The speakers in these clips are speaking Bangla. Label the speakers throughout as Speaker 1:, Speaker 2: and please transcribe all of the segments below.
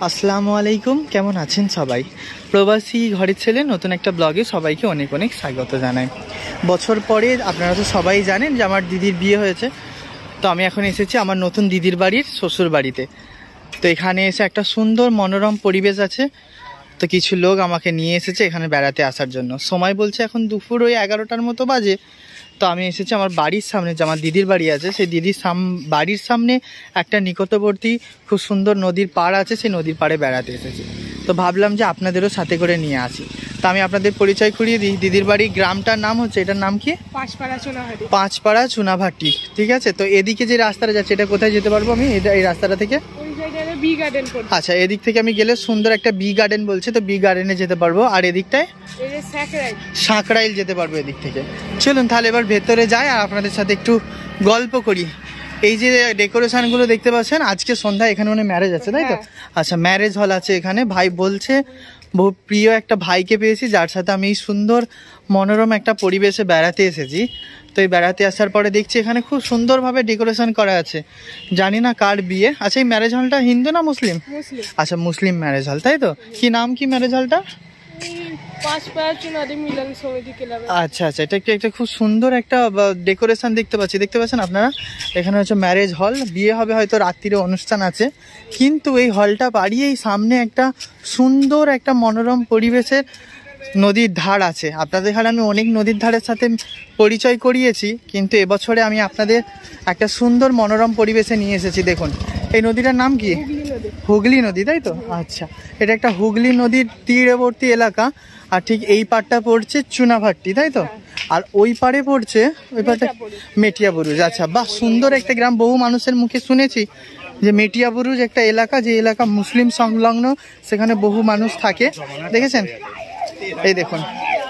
Speaker 1: আসসালামু আলাইকুম, কেমন আছেন সবাই? প্রবাসী ঘরের ছেলে নতুন একটা ব্লগে সবাইকে অনেক অনেক স্বাগত জানাই। বছর পরে আপনারা তো সবাই জানেন যে আমার দিদির বিয়ে হয়েছে। তো আমি এখন এসেছি আমার নতুন দিদির বাড়ির শ্বশুর বাড়িতে। তো এখানে এসে একটা সুন্দর মনোরম পরিবেশ আছে। তো কিছু লোক আমাকে নিয়ে এসেছে এখানে বেড়াতে আসার জন্য। সময় বলছে এখন দুপুর ওই 11টার মতো বাজে। তো আমি এসেছি আমার বাড়ির সামনে, যে আমার দিদির বাড়ি আছে সেই দিদির বাড়ির সামনে একটা নিকটবর্তী খুব সুন্দর নদীর পাড় আছে, সেই নদীর পাড়ে বেড়াতে এসেছি। তো ভাবলাম যে আপনাদেরও সাথে করে নিয়ে আসি। তো আমি আপনাদের পরিচয় করিয়ে দিই। দিদির বাড়ির গ্রামটার নাম হচ্ছে, এটার নাম কি? পাঁচপাড়া চুনাভাটি। ঠিক আছে। তো এদিকে যে রাস্তাটা যাচ্ছে এটা কোথায় যেতে পারবো আমি? এই রাস্তাটা থেকে আচ্ছা, এদিক থেকে আমি গেলে সুন্দর একটা বি গার্ডেন বলছে, তো বি গার্ডেনে যেতে পারবো। আর এদিকটায় সাঁকরাইল যেতে পারবো এদিক থেকে। চলুন তাহলে এবার ভেতরে যাই আর আপনাদের সাথে একটু গল্প করি। এই যে ডেকোরেশনগুলো দেখতে পাচ্ছেন, আজকে সন্ধ্যায় এখানে মানে ম্যারেজ আছে, তাই তো? আচ্ছা, ম্যারেজ হল আছে এখানে। ভাই বলছে বহু প্রিয় একটা ভাইকে পেয়েছি যার সাথে আমি সুন্দর মনোরম একটা পরিবেশে বেড়াতে এসেছি। তো এই বেড়াতে আসার পরে দেখছি এখানে খুব সুন্দরভাবে ডেকোরেশন করা আছে। জানি না কার বিয়ে। আচ্ছা, এই ম্যারেজ হলটা হিন্দু না মুসলিম? আচ্ছা, মুসলিম ম্যারেজ হল, তাই তো? কি নাম কি ম্যারেজ হলটা? আচ্ছা আচ্ছা, এটা একটা খুব সুন্দর একটা ডেকোরেশন দেখতে পাচ্ছেন আপনারা। এখানে হচ্ছে ম্যারেজ হল, বিয়ে হবে হয়তো রাত্রিরে অনুষ্ঠান আছে। কিন্তু এই হলটা পাড়িয়েই সামনে একটা সুন্দর একটা মনোরম পরিবেশের নদীর ধার আছে। আপনাদের এখানে আমি অনেক নদীর ধারের সাথে পরিচয় করিয়েছি, কিন্তু এবছরে আমি আপনাদের একটা সুন্দর মনোরম পরিবেশে নিয়ে এসেছি। দেখুন এই নদীটার নাম কি? হুগলি নদী, তাই তো? আচ্ছা, এটা একটা হুগলি নদীর তীরবর্তী এলাকা। আর ঠিক এই পাড়টা পড়ছে চুনাভাটি, তাই তো? আর ওই পাড়ে পড়ছে, ওই পাড়টা মেটিয়াবুরুজ। আচ্ছা, বাহ, সুন্দর একটা গ্রাম। বহু মানুষের মুখে শুনেছি যে মেটিয়াবুরুজ একটা এলাকা, যে এলাকা মুসলিম সংলগ্ন, সেখানে বহু মানুষ থাকে। দেখেছেন? এই দেখুন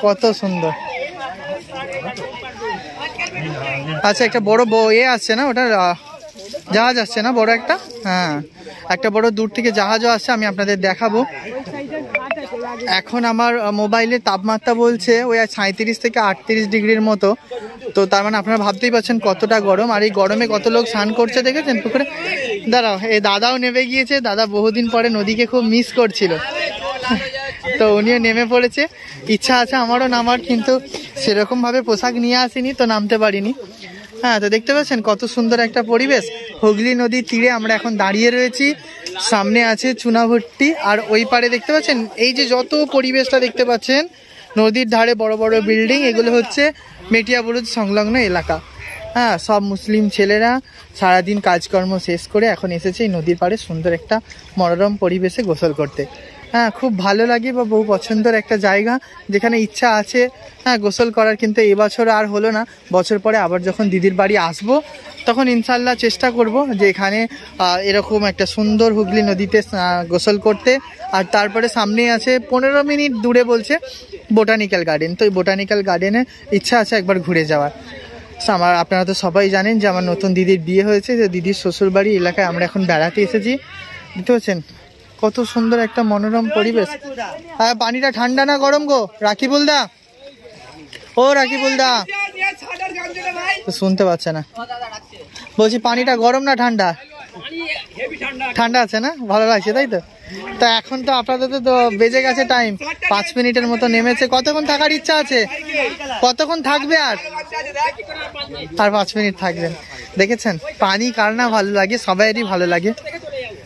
Speaker 1: কত সুন্দর। আচ্ছা, একটা বড় আসছে না, ওটা জাহাজ আসছে না বড় একটা? হ্যাঁ, একটা বড় দূর থেকে জাহাজও আসছে, আমি আপনাদের দেখাবো। এখন আমার মোবাইলে তাপমাত্রা বলছে ওই 37 থেকে 38 ডিগ্রির মতো। তো তার মানে আপনারা ভাবতেই পারছেন কতটা গরম। আর এই গরমে কত লোক স্নান করছে দেখেছেন পুকুরে। দাঁড়াও, এই দাদাও নেমে গিয়েছে। দাদা বহুদিন পরে নদীকে খুব মিস করছিল, তো উনিও নেমে পড়েছে। ইচ্ছা আছে আমারও নামার, কিন্তু সেরকম ভাবে পোশাক নিয়ে আসিনি, তো নামতে পারিনি। হ্যাঁ, তো দেখতে পাচ্ছেন কত সুন্দর একটা পরিবেশ। হুগলি নদীর তীরে আমরা এখন দাঁড়িয়ে রয়েছি। সামনে আছে চুনাভট্টি, আর ওই পারে দেখতে পাচ্ছেন এই যে যত পরিবেশটা দেখতে পাচ্ছেন, নদীর ধারে বড় বড় বিল্ডিং, এগুলো হচ্ছে মেটিয়াবুরুজ সংলগ্ন এলাকা। হ্যাঁ, সব মুসলিম ছেলেরা সারাদিন কাজকর্ম শেষ করে এখন এসেছে এই নদীর পাড়ে সুন্দর একটা মনোরম পরিবেশে গোসল করতে। হ্যাঁ, খুব ভালো লাগে বা বহু পছন্দের একটা জায়গা, যেখানে ইচ্ছা আছে হ্যাঁ গোসল করার, কিন্তু এবছর আর হলো না। বছর পরে আবার যখন দিদির বাড়ি আসবো তখন ইনশাল্লাহ চেষ্টা করব যে এখানে এরকম একটা সুন্দর হুগলি নদীতে গোসল করতে। আর তারপরে সামনে আছে 15 মিনিট দূরে বলছে বোটানিক্যাল গার্ডেন। তো এই বোটানিক্যাল গার্ডেনে ইচ্ছা আছে একবার ঘুরে যাওয়ার। আমার আপনারা তো সবাই জানেন যে আমার নতুন দিদির বিয়ে হয়েছে, যে দিদির শ্বশুরবাড়ি এলাকায় আমরা এখন বেড়াতে এসেছি। বুঝতে পারছেন কত সুন্দর একটা মনোরম পরিবেশ। হ্যাঁ, পানিটা ঠান্ডা না গরম গো রাকিবুল দা? ও রাকিবুল দা, শুনতে পাচ্ছে না। বলছি পানিটা গরম না ঠান্ডা? ঠান্ডা আছে না? ভালো লাগছে, তাই তো? তা এখন তো আপনাদের তো বেজে গেছে টাইম, 5 মিনিটের মতো নেমেছে। কতক্ষণ থাকার ইচ্ছা আছে? কতক্ষণ থাকবে? আর 5 মিনিট থাকবেন। দেখেছেন পানি কার না ভালো লাগে, সবাইয়েরই ভালো লাগে।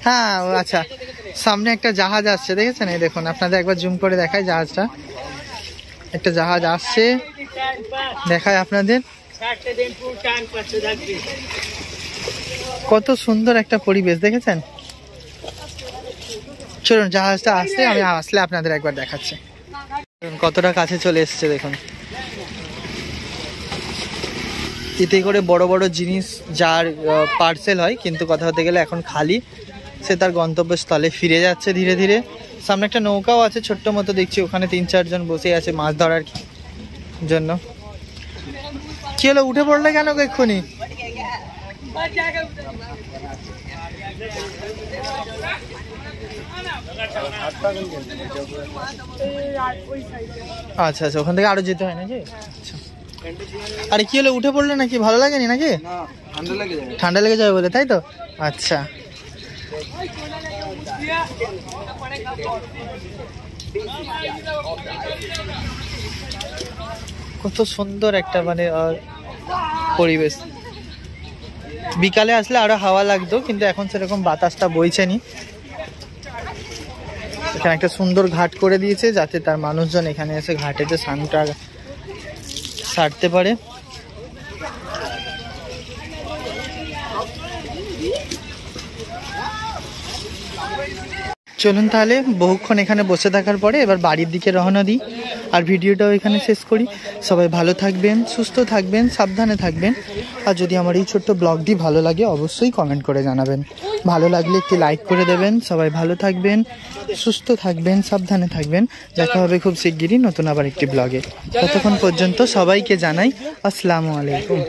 Speaker 1: হ্যাঁ, আচ্ছা, সামনে একটা জাহাজ আসছে দেখেছেন? এই দেখুন, আপনাদের একবার জুম করে দেখায় জাহাজটা। একটা জাহাজ আসছে, দেখায় আপনাদের। কত সুন্দর একটা পরিবেশ দেখেছেন? চলুন জাহাজটা আসছে, আমি আসলে আপনাদের একবার দেখাচ্ছি কতটা কাছে চলে এসছে। দেখুন এতে করে বড় বড় জিনিস যার পার্সেল হয়, কিন্তু কথা হতে গেলে এখন খালি, সে তার গন্তব্যস্থলে ফিরে যাচ্ছে ধীরে ধীরে। সামনে একটা নৌকাও আছে ছোট্ট মতো, দেখছি ওখানে 3-4 জন বসে আছে মাছ ধরার জন্য। কি হলো, উঠে পড়লে কেন এক্ষুনি? আচ্ছা আচ্ছা, ওখান থেকে আরো যেতে হয় নাকি? আচ্ছা, আরে কি হলো, উঠে পড়লে নাকি? ভালো লাগেনি নাকি? ঠান্ডা লেগে যাবে বলে, তাই তো? আচ্ছা, কত সুন্দর একটা মানে পরিবেশ। বিকালে আসলে আরো হাওয়া লাগতো, কিন্তু এখন সেরকম বাতাসটা বইছে নি। এখানে একটা সুন্দর ঘাট করে দিয়েছে, যাতে তার মানুষজন এখানে এসে ঘাটেতে স্নানটা সারতে পারে। চলুন তাহলে বহুক্ষণ এখানে বসে থাকার পরে এবার বাড়ির দিকে রওনা দিই, আর ভিডিওটাও এখানে শেষ করি। সবাই ভালো থাকবেন, সুস্থ থাকবেন, সাবধানে থাকবেন। আর যদি আমার এই ছোট্ট ব্লগটি ভালো লাগে অবশ্যই কমেন্ট করে জানাবেন। ভালো লাগলে একটি লাইক করে দেবেন। সবাই ভালো থাকবেন, সুস্থ থাকবেন, সাবধানে থাকবেন। দেখা হবে খুব শিগগিরই নতুন আবার একটি ব্লগে। ততক্ষণ পর্যন্ত সবাইকে জানাই আসসালামু আলাইকুম।